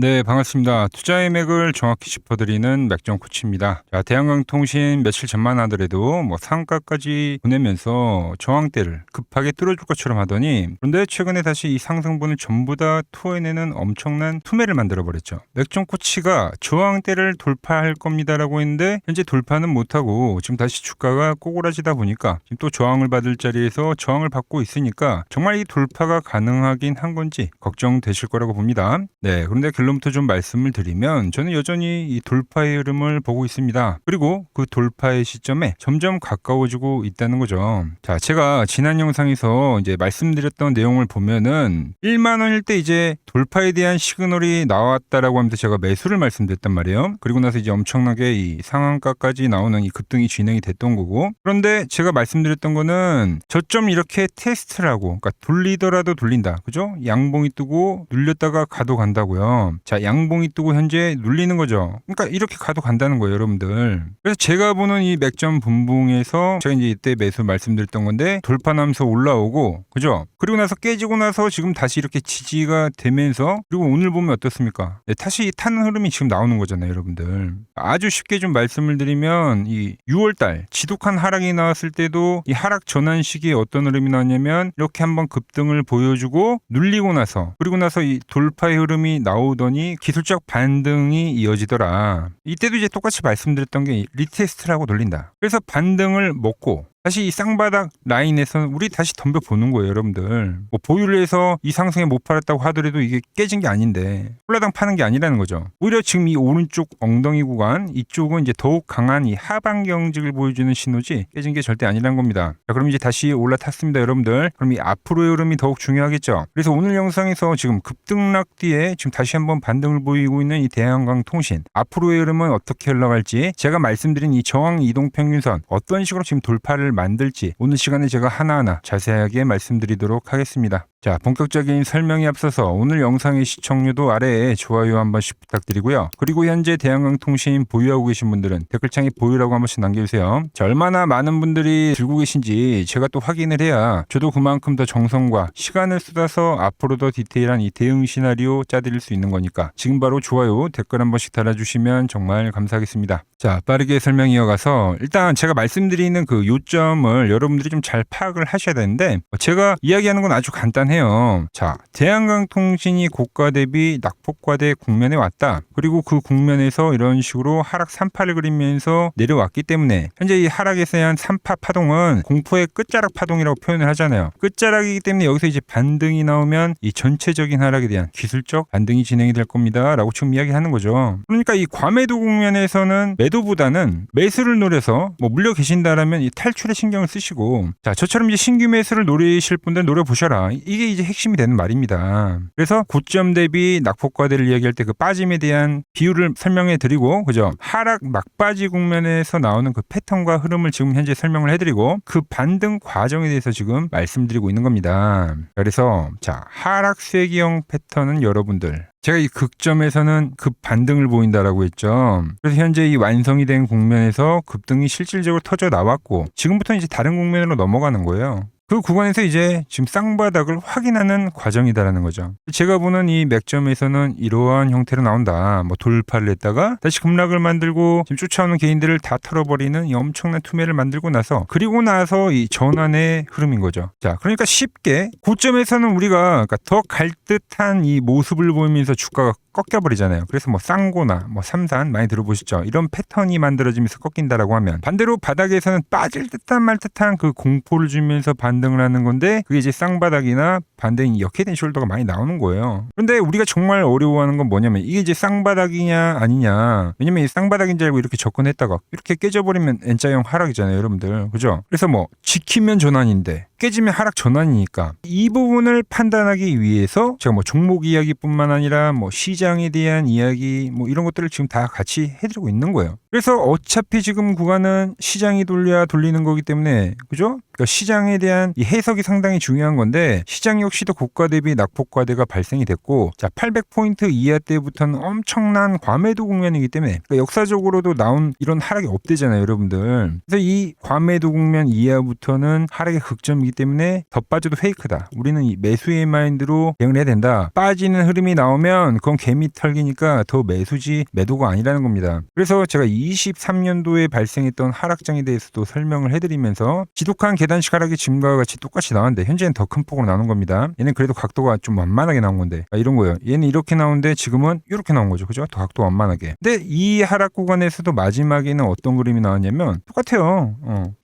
네, 반갑습니다. 투자의 맥을 정확히 짚어드리는 맥정 코치입니다. 자, 대한강통신 며칠 전만 하더라도 상한가까지 보내면서 저항대를 급하게 뚫어줄 것처럼 하더니, 그런데 최근에 다시 이 상승분을 전부 다 토해내는 엄청난 투매를 만들어버렸죠. 맥정 코치가 저항대를 돌파할 겁니다라고 했는데 현재 돌파는 못하고 지금 다시 주가가 꼬꾸라지다 보니까 지금 또 저항을 받을 자리에서 저항을 받고 있으니까 정말 이 돌파가 가능하긴 한 건지 걱정되실 거라고 봅니다. 네, 그런데 결론부터 좀 말씀을 드리면 저는 여전히 이 돌파의 흐름을 보고 있습니다. 그리고 그 돌파의 시점에 점점 가까워지고 있다는 거죠. 자, 제가 지난 영상에서 이제 말씀드렸던 내용을 보면은 1만 원일 때 이제 돌파에 대한 시그널이 나왔다라고 하면서 제가 매수를 말씀드렸단 말이에요. 그리고 나서 이제 엄청나게 이 상한가까지 나오는 이 급등이 진행이 됐던 거고, 그런데 제가 말씀드렸던 거는 저점 이렇게 테스트를 하고, 그러니까 돌리더라도 돌린다, 그죠? 양봉이 뜨고 눌렸다가 가도 간다고요. 자, 양봉이 뜨고 현재 눌리는 거죠. 그러니까 이렇게 가도 간다는 거예요, 여러분들. 그래서 제가 보는 이 맥점 분봉에서 제가 이제 이때 매수 말씀드렸던 건데 돌파하면서 올라오고, 그죠? 그리고 나서 깨지고 나서 지금 다시 이렇게 지지가 되면서, 그리고 오늘 보면 어떻습니까? 네, 다시 타는 흐름이 지금 나오는 거잖아요, 여러분들. 아주 쉽게 좀 말씀을 드리면 이 6월달 지독한 하락이 나왔을 때도 이 하락 전환 시기에 어떤 흐름이 나왔냐면 이렇게 한번 급등을 보여주고 눌리고 나서, 그리고 나서 이 돌파의 흐름이 나오더니 기술적 반등이 이어지더라. 이때도 이제 똑같이 말씀드렸던 게 리테스트라고 돌린다. 그래서 반등을 먹고 다시 이 쌍바닥 라인에서 우리 다시 덤벼보는 거예요, 여러분들. 보유를 해서 이 상승에 못 팔았다고 하더라도 이게 깨진 게 아닌데 홀라당 파는 게 아니라는 거죠. 오히려 지금 이 오른쪽 엉덩이 구간 이쪽은 이제 더욱 강한 이 하방 경직을 보여주는 신호지 깨진 게 절대 아니라는 겁니다. 자, 그럼 이제 다시 올라탔습니다, 여러분들. 그럼 이 앞으로의 흐름이 더욱 중요하겠죠. 그래서 오늘 영상에서 지금 급등락 뒤에 지금 다시 한번 반등을 보이고 있는 이 대한강통신, 앞으로의 흐름은 어떻게 흘러갈지, 제가 말씀드린 이 저항 이동 평균선 어떤 식으로 지금 돌파를 만들지 오늘 시간에 제가 하나하나 자세하게 말씀드리도록 하겠습니다. 자, 본격적인 설명에 앞서서 오늘 영상의 시청률도 아래에 좋아요 한 번씩 부탁드리고요. 그리고 현재 대한강통신 보유하고 계신 분들은 댓글창에 보유라고 한 번씩 남겨주세요. 자, 얼마나 많은 분들이 들고 계신지 제가 또 확인을 해야 저도 그만큼 더 정성과 시간을 쏟아서 앞으로 더 디테일한 이 대응 시나리오 짜드릴 수 있는 거니까 지금 바로 좋아요, 댓글 한 번씩 달아주시면 정말 감사하겠습니다. 자, 빠르게 설명 이어가서 일단 제가 말씀드리는 그 요점을 여러분들이 좀 잘 파악을 하셔야 되는데, 제가 이야기하는 건 아주 간단해요. 자, 대한강통신이 고가 대비 낙폭과대 국면에 왔다. 그리고 그 국면에서 이런 식으로 하락 3파를 그리면서 내려왔기 때문에 현재 이 하락에서 한 3파 파동은 공포의 끝자락 파동이라고 표현을 하잖아요. 끝자락이기 때문에 여기서 이제 반등이 나오면 이 전체적인 하락에 대한 기술적 반등이 진행이 될 겁니다 라고 지금 이야기하는 거죠. 그러니까 이 과매도 국면에서는 매도보다는 매수를 노려서 물려 계신다라면 이 탈출에 신경을 쓰시고, 자, 저처럼 이제 신규 매수를 노리실 분들 노려보셔라. 이게 이제 핵심이 되는 말입니다. 그래서 고점 대비 낙폭과대를 이야기할 때 그 빠짐에 대한 비율을 설명해 드리고, 그죠? 하락 막바지 국면에서 나오는 그 패턴과 흐름을 지금 현재 설명을 해드리고 그 반등 과정에 대해서 지금 말씀드리고 있는 겁니다. 그래서 자, 하락 쇠기형 패턴은 여러분들, 제가 이 극점에서는 급 반등을 보인다라고 했죠. 그래서 현재 이 완성이 된 국면에서 급등이 실질적으로 터져 나왔고 지금부터 이제 다른 국면으로 넘어가는 거예요. 그 구간에서 이제 지금 쌍바닥을 확인하는 과정이다라는 거죠. 제가 보는 이 맥점에서는 이러한 형태로 나온다. 돌파를 했다가 다시 급락을 만들고 지금 쫓아오는 개인들을 다 털어버리는 이 엄청난 투매를 만들고 나서, 그리고 나서 이 전환의 흐름인 거죠. 자, 그러니까 쉽게 고점에서는 우리가 더 갈 듯한 이 모습을 보이면서 주가가 꺾여버리잖아요. 그래서 쌍고나 삼산 많이 들어보시죠. 이런 패턴이 만들어지면서 꺾인다라고 하면, 반대로 바닥에서는 빠질 듯한 말 듯한 그 공포를 주면서 반등을 하는 건데, 그게 이제 쌍바닥이나 반대인 역헤드 앤 숄더가 많이 나오는 거예요. 그런데 우리가 정말 어려워하는 건 뭐냐면 이게 이제 쌍바닥이냐 아니냐. 왜냐면 이 쌍바닥인 줄 알고 이렇게 접근했다가 이렇게 깨져버리면 N자형 하락이잖아요, 여러분들. 그죠? 그래서 지키면 전환인데 깨지면 하락 전환이니까 이 부분을 판단하기 위해서 제가 종목 이야기뿐만 아니라 시장에 대한 이야기 이런 것들을 지금 다 같이 해드리고 있는 거예요. 그래서 어차피 지금 구간은 시장이 돌리는 거기 때문에, 그죠? 그러니까 시장에 대한 이 해석이 상당히 중요한 건데, 시장이 역시도 고가 대비 낙폭과대가 발생이 됐고, 자 800포인트 이하 때부터는 엄청난 과매도 국면이기 때문에, 그러니까 역사적으로도 나온 이런 하락이 없대잖아요 여러분들. 그래서 이 과매도 국면 이하부터는 하락의 극점이기 때문에 더 빠져도 페이크다, 우리는 이 매수의 마인드로 대응을 해야 된다. 빠지는 흐름이 나오면 그건 개미 털기니까 더 매수지 매도가 아니라는 겁니다. 그래서 제가 23년도에 발생했던 하락장에 대해서도 설명을 해드리면서, 지독한 계단식 하락이 지금과 같이 똑같이 나왔는데 현재는 더 큰 폭으로 나오는 겁니다. 얘는 그래도 각도가 좀 완만하게 나온 건데, 이런 거예요. 얘는 이렇게 나오는데 지금은 이렇게 나온 거죠, 그죠? 더 각도 완만하게. 근데 이 하락 구간에서도 마지막에는 어떤 그림이 나왔냐면 똑같아요.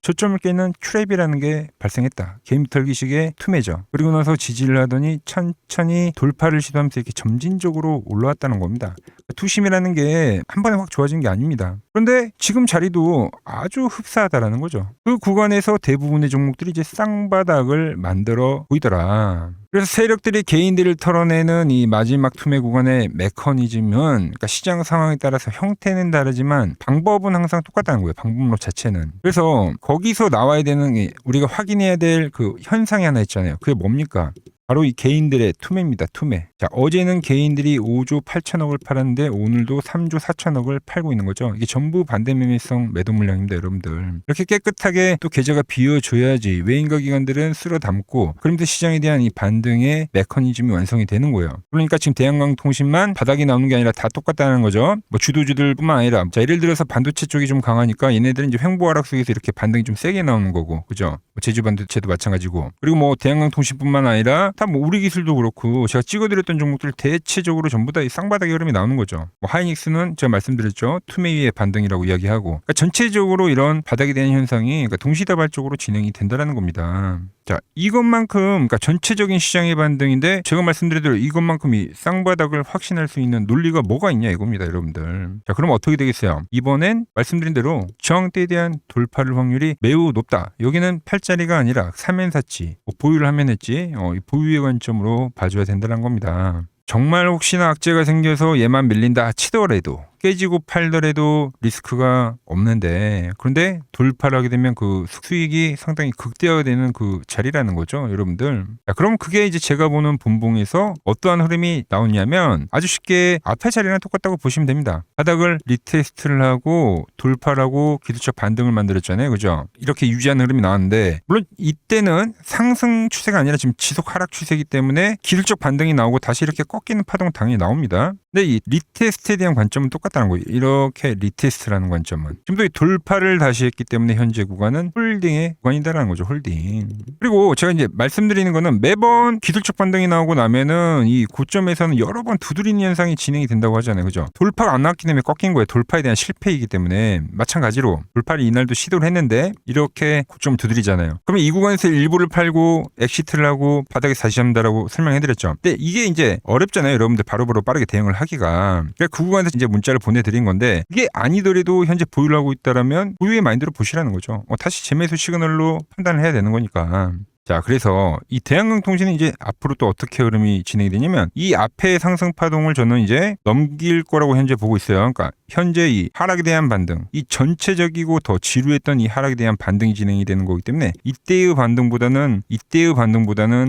저점을 깨는 트랩이라는 게 발생했다. 개미 털기식의 투매죠. 그리고 나서 지지를 하더니 천천히 돌파를 시도하면서 이렇게 점진적으로 올라왔다는 겁니다. 투심이라는 게 한 번에 확 좋아진 게 아닙니다. 그런데 지금 자리도 아주 흡사하다라는 거죠. 그 구간에서 대부분의 종목들이 이제 쌍바닥을 만들어 보이더라. 그래서 세력들이 개인들을 털어내는 이 마지막 투매 구간의 메커니즘은, 그러니까 시장 상황에 따라서 형태는 다르지만 방법은 항상 똑같다는 거예요. 방법론 자체는. 그래서 거기서 나와야 되는, 우리가 확인해야 될 그 현상이 하나 있잖아요. 그게 뭡니까? 바로 이 개인들의 투매입니다. 투매. 자, 어제는 개인들이 5조 8천억을 팔았는데 오늘도 3조 4천억을 팔고 있는 거죠. 이게 전부 반대매매성 매도 물량입니다, 여러분들. 이렇게 깨끗하게 또 계좌가 비워줘야지 외인과 기관들은 쓸어 담고, 그러면서 시장에 대한 이 반등의 메커니즘이 완성이 되는 거예요. 그러니까 지금 대한강통신만 바닥이 나오는 게 아니라 다 똑같다는 거죠. 뭐 주도주들뿐만 아니라, 자 예를 들어서 반도체 쪽이 좀 강하니까 얘네들은 이제 횡보하락 속에서 이렇게 반등이 좀 세게 나오는 거고, 그죠? 제주반도체도 마찬가지고, 그리고 뭐 대한강통신뿐만 아니라 다 뭐 우리기술도 그렇고, 제가 찍어드렸던 종목들 대체적으로 전부 다 이 쌍바닥의 흐름이 나오는 거죠. 뭐 하이닉스는 제가 말씀드렸죠, 투매 위의 반등이라고 이야기하고, 그러니까 전체적으로 이런 바닥에 대한 현상이 그러니까 동시다발적으로 진행이 된다는 겁니다. 자, 이것만큼, 그러니까 전체적인 시장의 반등인데, 제가 말씀드린 대로 이것만큼이 쌍바닥을 확신할 수 있는 논리가 뭐가 있냐 이겁니다, 여러분들. 자, 그럼 어떻게 되겠어요? 이번엔 말씀드린 대로 저항대에 대한 돌파를 확률이 매우 높다. 여기는 팔자리가 아니라 3엔사치, 보유를 하면 했지, 보유의 관점으로 봐줘야 된다는 겁니다. 정말 혹시나 악재가 생겨서 얘만 밀린다 치더라도, 깨지고 팔더라도 리스크가 없는데, 그런데 돌파를 하게 되면 그 수익이 상당히 극대화되는 그 자리라는 거죠, 여러분들. 자, 그럼 그게 이제 제가 보는 본봉에서 어떠한 흐름이 나오냐면, 아주 쉽게 앞에 자리랑 똑같다고 보시면 됩니다. 바닥을 리테스트를 하고 돌파를 하고 기술적 반등을 만들었잖아요, 그죠? 이렇게 유지한 흐름이 나왔는데, 물론 이때는 상승 추세가 아니라 지금 지속 하락 추세이기 때문에 기술적 반등이 나오고 다시 이렇게 꺾이는 파동은 당연히 나옵니다. 근데 이 리테스트에 대한 관점은 똑같다는 거예요. 이렇게 리테스트라는 관점은 지금도 이 돌파를 다시 했기 때문에 현재 구간은 홀딩의 구간이다라는 거죠. 홀딩. 그리고 제가 이제 말씀드리는 거는, 매번 기술적 반등이 나오고 나면은 이 고점에서는 여러 번 두드리는 현상이 진행이 된다고 하잖아요, 그죠? 돌파가 안 나왔기 때문에 꺾인 거예요. 돌파에 대한 실패이기 때문에. 마찬가지로 돌파를 이날도 시도를 했는데 이렇게 고점 두드리잖아요. 그러면 이 구간에서 일부를 팔고 엑시트를 하고 바닥에 다시 잡는다라고 설명해드렸죠. 근데 이게 이제 어렵잖아요, 여러분들. 바로바로 빠르게 대응을 하기가. 그러니까 그 구간에서 이제 문자를 보내드린 건데, 이게 아니더라도 현재 보유를 하고 있다라면 보유의 마인드로 보시라는 거죠. 다시 재매수 시그널로 판단을 해야 되는 거니까. 자, 그래서 이 대한강통신은 이제 앞으로 또 어떻게 흐름이 진행이 되냐면, 이 앞에 상승 파동을 저는 이제 넘길 거라고 현재 보고 있어요. 그러니까 현재 이 하락에 대한 반등, 이 전체적이고 더 지루했던 이 하락에 대한 반등이 진행이 되는 거기 때문에 이때의 반등보다는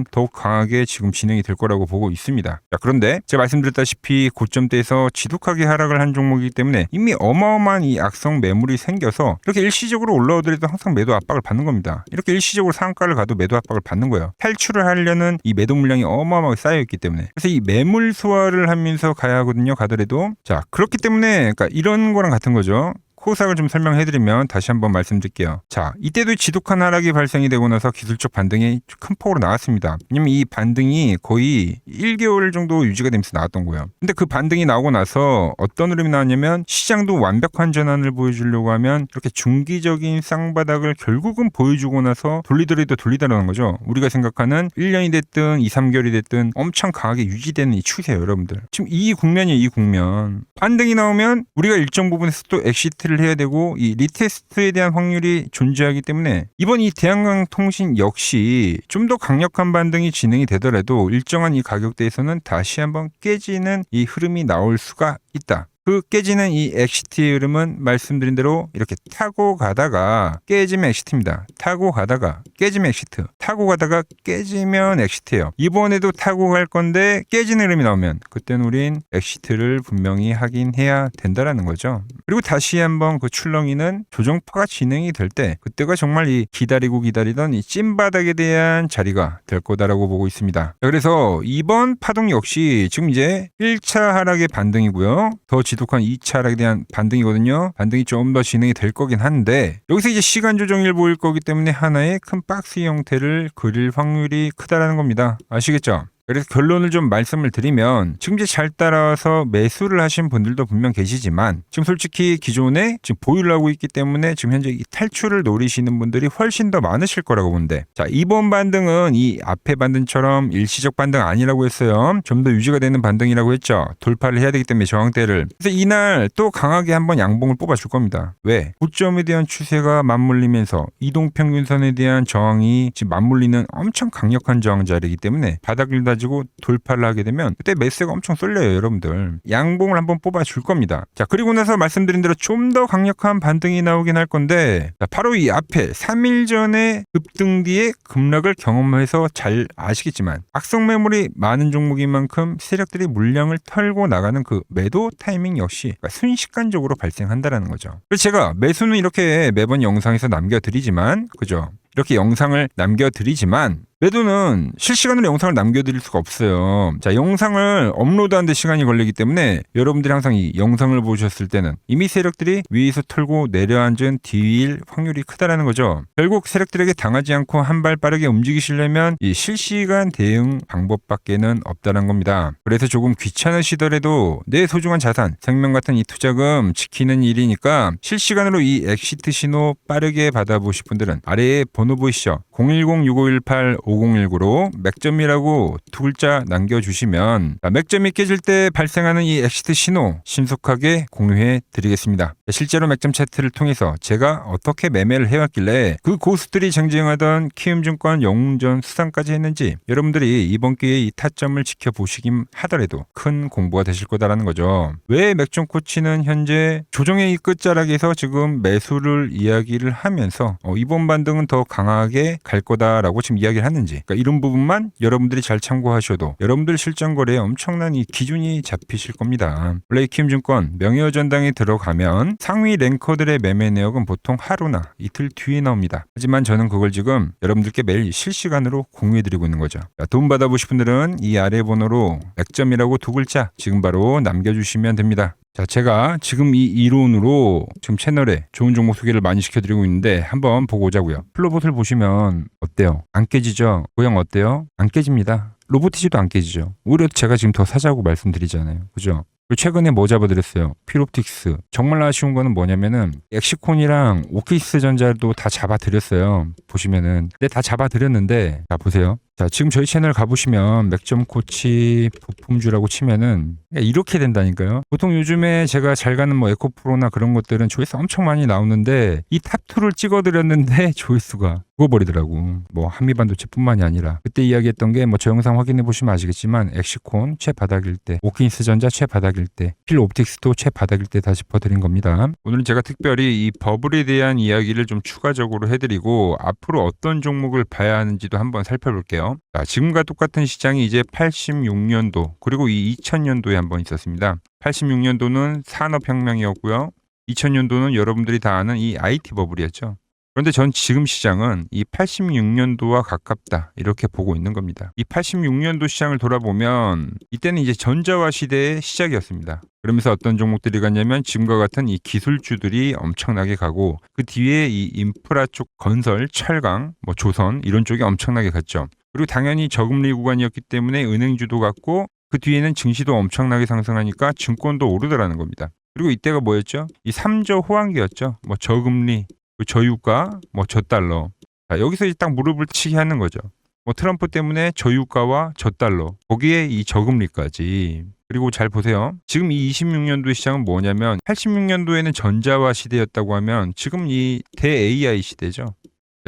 더욱 강하게 지금 진행이 될 거라고 보고 있습니다. 자, 그런데 제가 말씀드렸다시피 고점대에서 지독하게 하락을 한 종목이기 때문에 이미 어마어마한 이 악성 매물이 생겨서 이렇게 일시적으로 올라오더라도 항상 매도 압박을 받는 겁니다. 이렇게 일시적으로 상한가를 가도 매도 압박을 받는 거예요. 탈출을 하려는 이 매도 물량이 어마어마하게 쌓여있기 때문에. 그래서 이 매물 소화를 하면서 가야 하거든요, 가더라도. 자, 그렇기 때문에 그러니까 이런 거랑 같은 거죠. 코스닥을 좀 설명해드리면 다시 한번 말씀드릴게요. 자, 이때도 지독한 하락이 발생이 되고 나서 기술적 반등이 큰 폭으로 나왔습니다. 왜냐면 이 반등이 거의 1개월 정도 유지가 되면서 나왔던 거예요. 근데 그 반등이 나오고 나서 어떤 흐름이 나왔냐면, 시장도 완벽한 전환을 보여주려고 하면 이렇게 중기적인 쌍바닥을 결국은 보여주고 나서 돌리더라도 돌리다라는 거죠. 우리가 생각하는 1년이 됐든 2, 3개월이 됐든 엄청 강하게 유지되는 이 추세예요, 여러분들. 지금 이 국면이에요, 이 국면. 반등이 나오면 우리가 일정 부분에서 또 엑시트를 해야 되고, 이 리테스트에 대한 확률이 존재하기 때문에 이번 이 대한강통신 역시 좀 더 강력한 반등이 진행이 되더라도 일정한 이 가격대에서는 다시 한번 깨지는 이 흐름이 나올 수가 있다. 그 깨지는 이 엑시트의 흐름은 말씀드린 대로 이렇게 타고 가다가 깨지면 엑시트입니다. 타고 가다가 깨지면 엑시트, 타고 가다가 깨지면 엑시트예요. 이번에도 타고 갈 건데 깨지는 흐름이 나오면 그때는 우린 엑시트를 분명히 확인해야 된다라는 거죠. 그리고 다시 한번 그 출렁이는 조정파가 진행이 될 때 그때가 정말 이 기다리던 이 찐바닥에 대한 자리가 될 거다라고 보고 있습니다. 그래서 이번 파동 역시 지금 이제 1차 하락의 반등이고요. 더 지독한 2차 하락에 대한 반등이거든요. 반등이 좀 더 진행이 될 거긴 한데 여기서 이제 시간 조정일 보일 거기 때문에 하나의 큰 박스 형태를 그릴 확률이 크다라는 겁니다. 아시겠죠? 그래서 결론을 좀 말씀을 드리면 지금 이제 잘 따라서 매수를 하신 분들도 분명 계시지만 지금 솔직히 기존에 지금 보유를 하고 있기 때문에 지금 현재 이 탈출을 노리시는 분들이 훨씬 더 많으실 거라고 보는데, 자, 이번 반등은 이 앞에 반등처럼 일시적 반등 아니라고 했어요. 좀 더 유지가 되는 반등이라고 했죠. 돌파를 해야 되기 때문에 저항대를. 그래서 이날 또 강하게 한번 양봉을 뽑아줄 겁니다. 왜? 고점에 대한 추세가 맞물리면서 이동평균선에 대한 저항이 지금 맞물리는 엄청 강력한 저항 자리이기 때문에 바닥을 가지고 돌파를 하게 되면 그때 매수가 엄청 쏠려요, 여러분들. 양봉을 한번 뽑아줄 겁니다. 자, 그리고 나서 말씀드린 대로 좀 더 강력한 반등이 나오긴 할 건데, 자, 바로 이 앞에 3일 전에 급등 뒤에 급락을 경험해서 잘 아시겠지만 악성 매물이 많은 종목인 만큼 세력들이 물량을 털고 나가는 그 매도 타이밍 역시 순식간적으로 발생한다라는 거죠. 그래서 제가 매수는 이렇게 매번 영상에서 남겨드리지만, 그죠? 이렇게 영상을 남겨드리지만 매도는 실시간으로 영상을 남겨드릴 수가 없어요. 자, 영상을 업로드하는 데 시간이 걸리기 때문에 여러분들이 항상 이 영상을 보셨을 때는 이미 세력들이 위에서 털고 내려앉은 뒤일 확률이 크다라는 거죠. 결국 세력들에게 당하지 않고 한 발 빠르게 움직이시려면 이 실시간 대응 방법밖에는 없다는 겁니다. 그래서 조금 귀찮으시더라도 내 소중한 자산, 생명 같은 이 투자금 지키는 일이니까 실시간으로 이 엑시트 신호 빠르게 받아보실 분들은 아래에 번호 보이시죠? 010-6518-5019로 맥점이라고 두 글자 남겨주시면 맥점이 깨질 때 발생하는 이 엑시트 신호 신속하게 공유해 드리겠습니다. 실제로 맥점 차트를 통해서 제가 어떻게 매매를 해왔길래 그 고수들이 쟁쟁하던 키움증권 영웅전 수상까지 했는지 여러분들이 이번 기회에 이 타점을 지켜보시긴 하더라도 큰 공부가 되실 거다라는 거죠. 왜 맥점 코치는 현재 조정의 이 끝자락에서 지금 매수를 이야기를 하면서 이번 반등은 더 강하게 갈 거다라고 지금 이야기를 하는지, 그러니까 이런 부분만 여러분들이 잘 참고하셔도 여러분들 실전 거래에 엄청난 이 기준이 잡히실 겁니다. 원래 키움증권 명예어전당에 들어가면 상위 랭커들의 매매 내역은 보통 하루나 이틀 뒤에 나옵니다. 하지만 저는 그걸 지금 여러분들께 매일 실시간으로 공유해드리고 있는 거죠. 돈 받아보실 분들은 이 아래 번호로 맥점이라고 두 글자 지금 바로 남겨주시면 됩니다. 자, 제가 지금 이 이론으로 지금 채널에 좋은 종목 소개를 많이 시켜드리고 있는데 한번 보고 오자고요. 플로봇을 보시면 어때요? 안 깨지죠? 모양 어때요? 안 깨집니다. 로보티지도 안 깨지죠. 오히려 제가 지금 더 사자고 말씀드리잖아요. 그죠? 최근에 뭐 잡아드렸어요? 필옵틱스. 정말 아쉬운 거는 뭐냐면은 엑시콘이랑 오키스 전자도 다 잡아드렸어요. 보시면은. 근데 다 잡아드렸는데, 자, 보세요. 자, 지금 저희 채널 가보시면 맥점 코치 부품주라고 치면은 이렇게 된다니까요. 보통 요즘에 제가 잘 가는 뭐 에코프로나 그런 것들은 조회수 엄청 많이 나오는데 이 탑2를 찍어드렸는데 조회수가 죽어버리더라고. 뭐 한미반도체뿐만이 아니라 그때 이야기했던 게 뭐 저 영상 확인해 보시면 아시겠지만 엑시콘 최바닥일 때, 오킨스 전자 최바닥일 때, 필옵틱스도 최바닥일 때 다 짚어드린 겁니다. 오늘은 제가 특별히 이 버블에 대한 이야기를 좀 추가적으로 해드리고 앞으로 어떤 종목을 봐야 하는지도 한번 살펴볼게요. 자, 지금과 똑같은 시장이 이제 86년도 그리고 이 2000년도에 한번 있었습니다. 86년도는 산업혁명이었고요. 2000년도는 여러분들이 다 아는 이 IT 버블이었죠. 그런데 전 지금 시장은 이 86년도와 가깝다 이렇게 보고 있는 겁니다. 이 86년도 시장을 돌아보면 이때는 이제 전자화 시대의 시작이었습니다. 그러면서 어떤 종목들이 갔냐면 지금과 같은 이 기술주들이 엄청나게 가고 그 뒤에 이 인프라 쪽 건설, 철강, 뭐 조선 이런 쪽이 엄청나게 갔죠. 그리고 당연히 저금리 구간이었기 때문에 은행주도 갔고 그 뒤에는 증시도 엄청나게 상승하니까 증권도 오르더라는 겁니다. 그리고 이때가 뭐였죠? 이 3저 호황기였죠. 뭐 저금리, 저유가, 뭐 저달러. 자, 여기서 이제 딱 무릎을 치게 하는 거죠. 뭐 트럼프 때문에 저유가와 저달러, 거기에 이 저금리까지. 그리고 잘 보세요. 지금 이 26년도의 시장은 뭐냐면 86년도에는 전자화 시대였다고 하면 지금 이 대 AI 시대죠.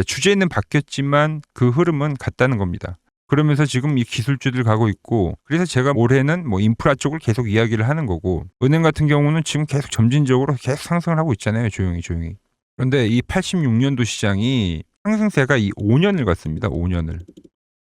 주제는 바뀌었지만 그 흐름은 같다는 겁니다. 그러면서 지금 이 기술주들 가고 있고, 그래서 제가 올해는 뭐 인프라 쪽을 계속 이야기를 하는 거고, 은행 같은 경우는 지금 계속 점진적으로 계속 상승을 하고 있잖아요. 조용히 조용히. 그런데 이 86년도 시장이 상승세가 이 5년을 갔습니다. 5년을.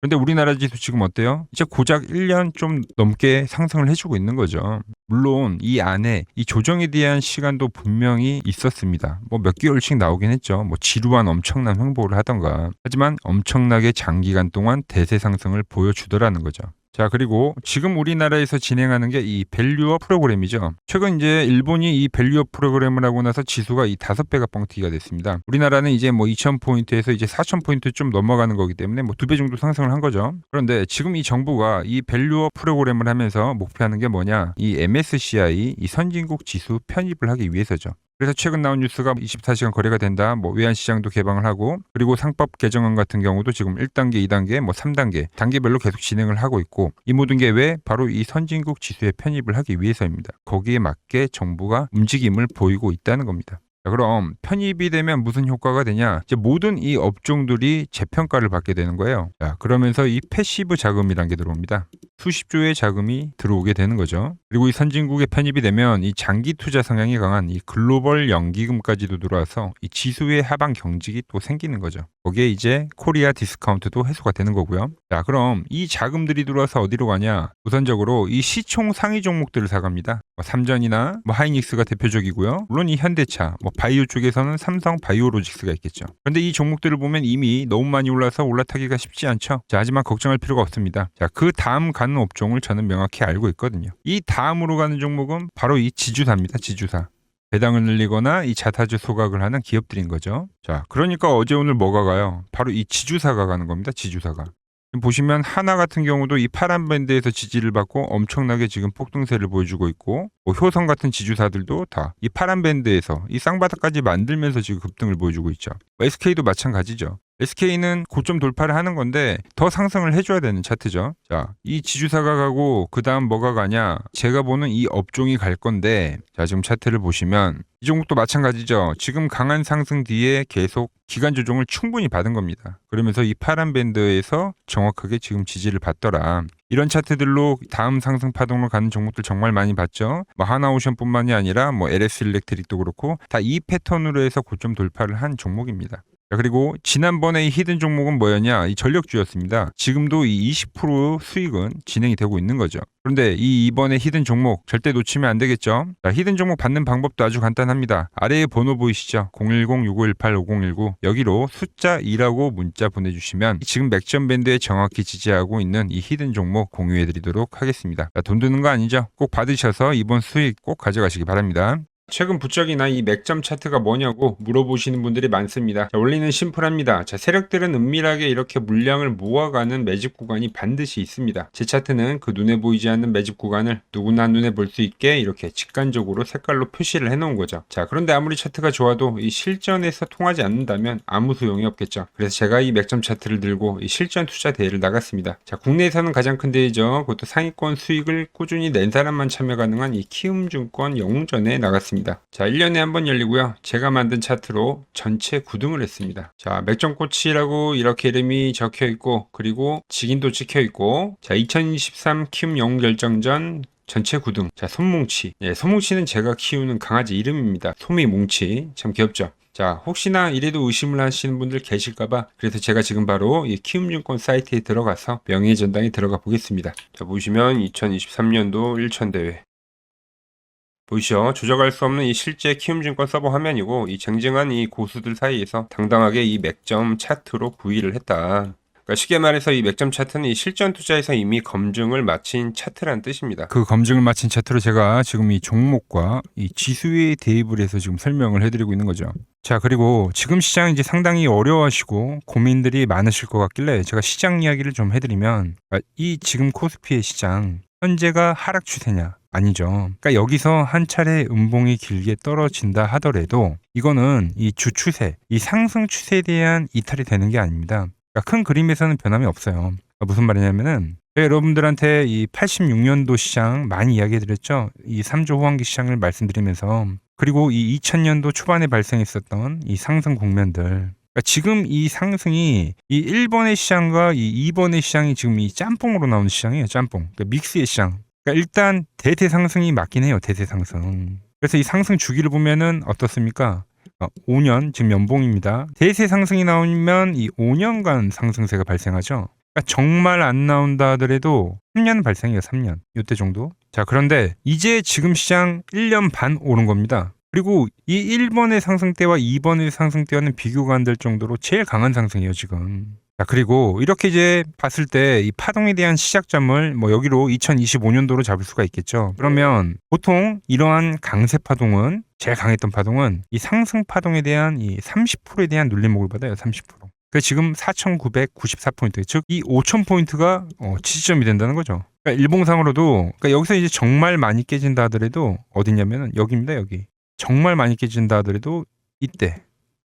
그런데 우리나라 지수 지금 어때요? 이제 고작 1년 좀 넘게 상승을 해주고 있는 거죠. 물론 이 안에 이 조정에 대한 시간도 분명히 있었습니다. 뭐 몇 개월씩 나오긴 했죠. 뭐 지루한 엄청난 횡보를 하던가. 하지만 엄청나게 장기간 동안 대세 상승을 보여주더라는 거죠. 자, 그리고 지금 우리나라에서 진행하는 게 이 밸류업 프로그램이죠. 최근 이제 일본이 이 밸류업 프로그램을 하고 나서 지수가 이 5배가 뻥튀기가 됐습니다. 우리나라는 이제 뭐 2,000포인트에서 이제 4,000포인트 좀 넘어가는 거기 때문에 뭐 2배 정도 상승을 한 거죠. 그런데 지금 이 정부가 이 밸류업 프로그램을 하면서 목표하는 게 뭐냐? 이 MSCI 이 선진국 지수 편입을 하기 위해서죠. 그래서 최근 나온 뉴스가 24시간 거래가 된다. 뭐 외환시장도 개방을 하고, 그리고 상법 개정안 같은 경우도 지금 1단계, 2단계, 뭐 3단계, 단계별로 계속 진행을 하고 있고, 이 모든 게 왜? 바로 이 선진국 지수에 편입을 하기 위해서입니다. 거기에 맞게 정부가 움직임을 보이고 있다는 겁니다. 자, 그럼 편입이 되면 무슨 효과가 되냐? 이제 모든 이 업종들이 재평가를 받게 되는 거예요. 자, 그러면서 이 패시브 자금이란 게 들어옵니다. 수십조의 자금이 들어오게 되는 거죠. 그리고 이 선진국에 편입이 되면 이 장기 투자 성향이 강한 이 글로벌 연기금까지도 들어와서 이 지수의 하방 경직이 또 생기는 거죠. 거기에 이제 코리아 디스카운트도 해소가 되는 거고요. 자, 그럼 이 자금들이 들어와서 어디로 가냐? 우선적으로 이 시총 상위 종목들을 사갑니다. 뭐 삼전이나 뭐 하이닉스가 대표적이고요. 물론 이 현대차, 뭐 바이오 쪽에서는 삼성 바이오로직스가 있겠죠. 그런데 이 종목들을 보면 이미 너무 많이 올라서 올라타기가 쉽지 않죠. 자, 하지만 걱정할 필요가 없습니다. 자, 그 다음 가는 업종을 저는 명확히 알고 있거든요. 이 다음으로 가는 종목은 바로 이 지주사입니다. 지주사. 배당을 늘리거나 이 자사주 소각을 하는 기업들인 거죠. 자, 그러니까 어제 오늘 뭐가 가요? 바로 이 지주사가 가는 겁니다. 지주사가. 보시면 하나 같은 경우도 이 파란 밴드에서 지지를 받고 엄청나게 지금 폭등세를 보여주고 있고, 뭐 효성 같은 지주사들도 다 이 파란 밴드에서 이 쌍바닥까지 만들면서 지금 급등을 보여주고 있죠. SK도 마찬가지죠. SK는 고점 돌파를 하는 건데 더 상승을 해줘야 되는 차트죠. 자, 이 지주사가 가고 그 다음 뭐가 가냐? 제가 보는 이 업종이 갈 건데, 자, 지금 차트를 보시면 이 종목도 마찬가지죠. 지금 강한 상승 뒤에 계속 기간 조정을 충분히 받은 겁니다. 그러면서 이 파란 밴드에서 정확하게 지금 지지를 받더라. 이런 차트들로 다음 상승 파동으로 가는 종목들 정말 많이 봤죠. 뭐 하나오션뿐만이 아니라 뭐 LS 일렉트릭도 그렇고 다 이 패턴으로 해서 고점 돌파를 한 종목입니다. 그리고 지난번에 이 히든 종목은 뭐였냐? 이 전력주였습니다. 지금도 이 20% 수익은 진행이 되고 있는 거죠. 그런데 이번에 히든 종목 절대 놓치면 안 되겠죠? 자, 히든 종목 받는 방법도 아주 간단합니다. 아래에 번호 보이시죠? 010-6518-5019 여기로 숫자 2라고 문자 보내주시면 지금 맥점 밴드에 정확히 지지하고 있는 이 히든 종목 공유해드리도록 하겠습니다. 자, 돈 드는 거 아니죠? 꼭 받으셔서 이번 수익 꼭 가져가시기 바랍니다. 최근 부쩍이나 이 맥점 차트가 뭐냐고 물어보시는 분들이 많습니다. 자, 원리는 심플합니다. 자, 세력들은 은밀하게 이렇게 물량을 모아가는 매집 구간이 반드시 있습니다. 제 차트는 그 눈에 보이지 않는 매집 구간을 누구나 눈에 볼 수 있게 이렇게 직관적으로 색깔로 표시를 해놓은 거죠. 자, 그런데 아무리 차트가 좋아도 이 실전에서 통하지 않는다면 아무 소용이 없겠죠. 그래서 제가 이 맥점 차트를 들고 이 실전 투자 대회를 나갔습니다. 자, 국내에서는 가장 큰 대회죠. 그것도 상위권 수익을 꾸준히 낸 사람만 참여 가능한 이 키움증권 영웅전에 나갔습니다. 자, 1년에 한 번 열리고요. 제가 만든 차트로 전체 9등을 했습니다. 자, 맥점코치라고 이렇게 이름이 적혀 있고, 그리고 직인도 찍혀 있고, 자, 2023 키움 영웅 결정전 전체 9등. 자, 손뭉치. 예, 손뭉치는 제가 키우는 강아지 이름입니다. 소미뭉치. 참 귀엽죠? 자, 혹시나 이래도 의심을 하시는 분들 계실까봐 그래서 제가 지금 바로 이 키움증권 사이트에 들어가서 명예의 전당에 들어가 보겠습니다. 자, 보시면 2023년도 1천대회. 보이시죠? 조작할 수 없는 이 실제 키움증권 서버 화면이고, 이 쟁쟁한 이 고수들 사이에서 당당하게 이 맥점 차트로 구의를 했다. 그러니까 쉽게 말해서 이 맥점 차트는 이 실전 투자에서 이미 검증을 마친 차트라는 뜻입니다. 그 검증을 마친 차트로 제가 지금 이 종목과 이 지수에 대입을 해서 지금 설명을 해드리고 있는 거죠. 자, 그리고 지금 시장 이제 상당히 어려워하시고 고민들이 많으실 것 같길래 제가 시장 이야기를 좀 해드리면, 이 지금 코스피의 시장 현재가 하락 추세냐? 아니죠. 그러니까 여기서 한 차례 음봉이 길게 떨어진다 하더라도 이거는 이 주추세, 이 상승 추세에 대한 이탈이 되는 게 아닙니다. 그러니까 큰 그림에서는 변함이 없어요. 그러니까 무슨 말이냐면은 제가 여러분들한테 이 86년도 시장 많이 이야기해드렸죠. 이 3조 호황기 시장을 말씀드리면서, 그리고 이 2000년도 초반에 발생했었던 이 상승 국면들, 그러니까 지금 이 상승이 이 1번의 시장과 이 2번의 시장이 지금 이 짬뽕으로 나오는 시장이에요. 짬뽕. 그러니까 믹스의 시장. 그러니까 일단 대세 상승이 맞긴 해요. 대세 상승. 그래서 이 상승 주기를 보면은 어떻습니까? 5년 지금 연봉입니다. 대세 상승이 나오면 이 5년간 상승세가 발생하죠. 그러니까 정말 안 나온다 하더라도 3년 발생해요. 3년. 이때 정도. 자, 그런데 이제 지금 시장 1년 반 오른 겁니다. 그리고 이 1번의 상승 때와 2번의 상승 때와는 비교가 안 될 정도로 제일 강한 상승이에요, 지금. 자, 그리고 이렇게 이제 봤을 때 이 파동에 대한 시작점을 뭐 여기로 2025년도로 잡을 수가 있겠죠. 그러면 보통 이러한 강세 파동은, 제일 강했던 파동은 이 상승 파동에 대한 이 30%에 대한 눌림목을 받아요. 30%. 그 지금 4,994포인트, 즉 이 5,000포인트가 지지점이 된다는 거죠. 그러니까 일봉상으로도, 그러니까 여기서 이제 정말 많이 깨진다 하더라도 어디냐면은 여기입니다. 여기. 정말 많이 깨진다 하더라도 이때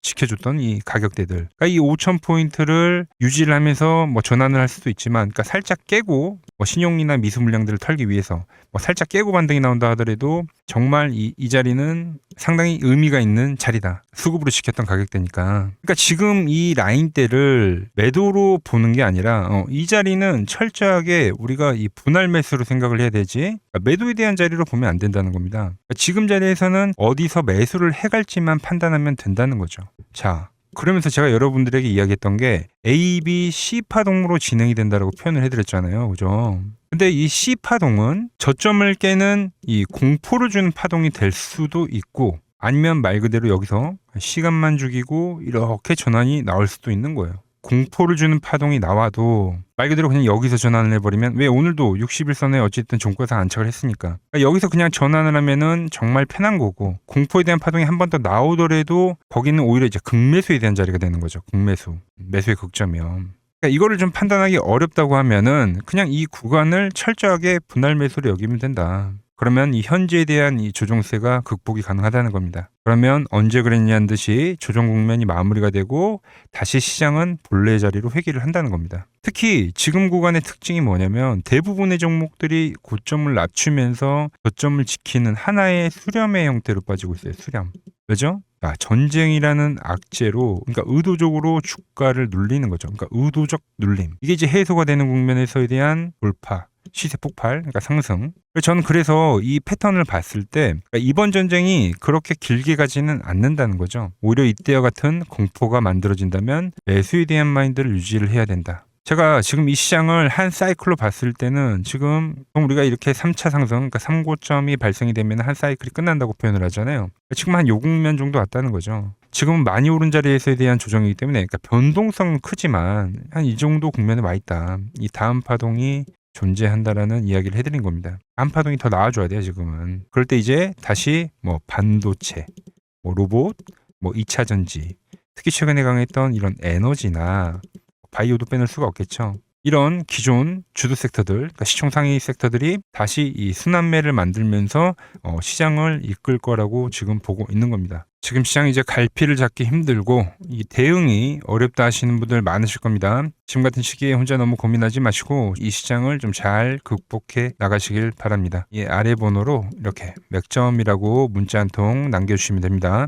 지켜줬던 이 가격대들. 그러니까 이 5,000포인트를 유지를 하면서 뭐 전환을 할 수도 있지만, 그러니까 살짝 깨고 뭐 신용이나 미수 물량들을 털기 위해서 뭐 살짝 깨고 반등이 나온다 하더라도 정말 이 자리는 상당히 의미가 있는 자리다. 수급으로 지켰던 가격대니까. 그러니까 지금 이 라인대를 매도로 보는 게 아니라 이 자리는 철저하게 우리가 이 분할 매수로 생각을 해야 되지, 그러니까 매도에 대한 자리로 보면 안 된다는 겁니다. 그러니까 지금 자리에서는 어디서 매수를 해갈지만 판단하면 된다는 거죠. 자, 그러면서 제가 여러분들에게 이야기했던 게 A, B, C 파동으로 진행이 된다라고 표현을 해드렸잖아요. 그죠? 근데 이 C 파동은 저점을 깨는 이 공포를 주는 파동이 될 수도 있고, 아니면 말 그대로 여기서 시간만 죽이고 이렇게 전환이 나올 수도 있는 거예요. 공포를 주는 파동이 나와도 말 그대로 그냥 여기서 전환을 해버리면, 왜 오늘도 60일선에 어쨌든 종가상 안착을 했으니까, 그러니까 여기서 그냥 전환을 하면은 정말 편한 거고, 공포에 대한 파동이 한 번 더 나오더라도 거기는 오히려 이제 극매수에 대한 자리가 되는 거죠. 극매수. 매수의 극점이요. 그러니까 이거를 좀 판단하기 어렵다고 하면은 그냥 이 구간을 철저하게 분할 매수로 여기면 된다. 그러면 이 현재에 대한 이 조정세가 극복이 가능하다는 겁니다. 그러면 언제 그랬냐는 듯이 조정 국면이 마무리가 되고 다시 시장은 본래 자리로 회귀를 한다는 겁니다. 특히 지금 구간의 특징이 뭐냐면 대부분의 종목들이 고점을 낮추면서 저점을 지키는 하나의 수렴의 형태로 빠지고 있어요. 수렴. 왜죠? 전쟁이라는 악재로, 그러니까 의도적으로 주가를 눌리는 거죠. 그러니까 의도적 눌림. 이게 이제 해소가 되는 국면에서에 대한 돌파. 시세 폭발, 그러니까 상승. 저는 그래서 이 패턴을 봤을 때 그러니까 이번 전쟁이 그렇게 길게 가지는 않는다는 거죠. 오히려 이때와 같은 공포가 만들어진다면 매수에 대한 마인드를 유지를 해야 된다. 제가 지금 이 시장을 한 사이클로 봤을 때는 지금 우리가 이렇게 3차 상승, 그러니까 3고점이 발생이 되면 한 사이클이 끝난다고 표현을 하잖아요. 지금 한 요 국면 정도 왔다는 거죠. 지금은 많이 오른 자리에서에 대한 조정이기 때문에, 그러니까 변동성은 크지만 한 이 정도 국면에 와 있다. 이 다음 파동이 존재한다라는 이야기를 해드린 겁니다. 다음 파동이 더 나와줘야 돼요, 지금은. 그럴 때 이제 다시 뭐 반도체, 뭐 로봇, 뭐 2차 전지, 특히 최근에 강했던 이런 에너지나 바이오도 빼놓을 수가 없겠죠. 이런 기존 주도 섹터들, 그러니까 시총 상위 섹터들이 다시 이 순환매를 만들면서 시장을 이끌 거라고 지금 보고 있는 겁니다. 지금 시장이 이제 갈피를 잡기 힘들고 이 대응이 어렵다 하시는 분들 많으실 겁니다. 지금 같은 시기에 혼자 너무 고민하지 마시고 이 시장을 좀 잘 극복해 나가시길 바랍니다. 이 아래 번호로 이렇게 맥점이라고 문자 한 통 남겨주시면 됩니다.